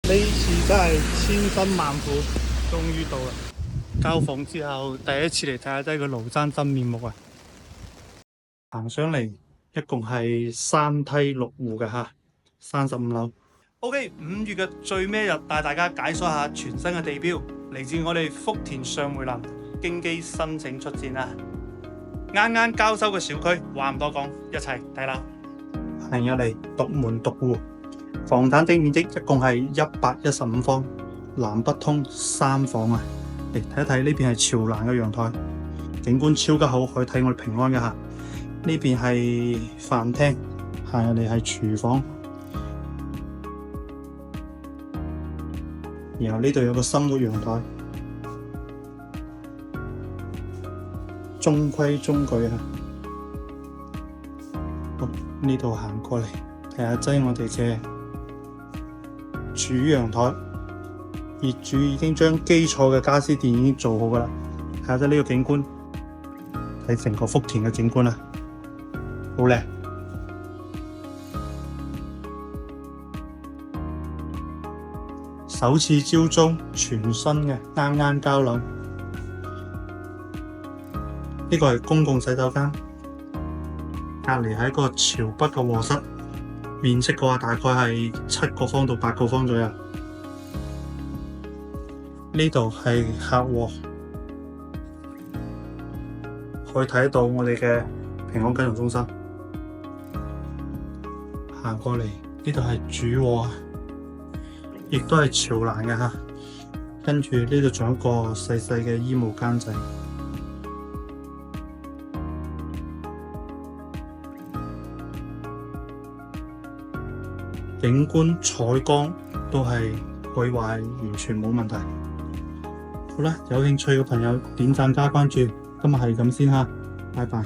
呢次真係千辛萬苦，終於到啦！交房之後，第一次嚟睇下真係個廬山真面目啊！行上嚟，一共係3梯6戶嘅吓，35樓。OK， 5月嘅最尾日，帶大家解鎖下全新嘅地標，嚟自我哋福田上梅林京基申請出戰啦！啱啱交收嘅小區，話唔多講，一齊睇樓。行入嚟，獨門獨戶。房產總面積一共係115方，南北通3房啊！嚟睇一睇呢邊係朝南嘅陽台，景觀超級好，可以睇我哋平安嘅吓。呢邊係飯廳，行入嚟係廚房，然後呢度有個生活陽台，中規中矩啊！好，呢度行過嚟睇下擠我哋嘅主陽台，業主已經將基礎嘅家私電已經做好噶啦。睇下呢個景觀，睇成個福田嘅景觀啦，好靚。首次招租，全新嘅啱啱交樓。呢個係公共洗手間，隔籬係一個朝北嘅臥室。面積嘅話大概係7個方到8個方左右。呢度係客臥，可以睇到我哋嘅平安金融中心。行過嚟呢度係主臥，亦都係朝南嘅吓。跟住呢度仲有一個細細嘅衣帽間仔。景觀採光都係可以話係完全冇問題。好啦，有興趣嘅朋友點讚加關注，今日係咁先吓，拜拜。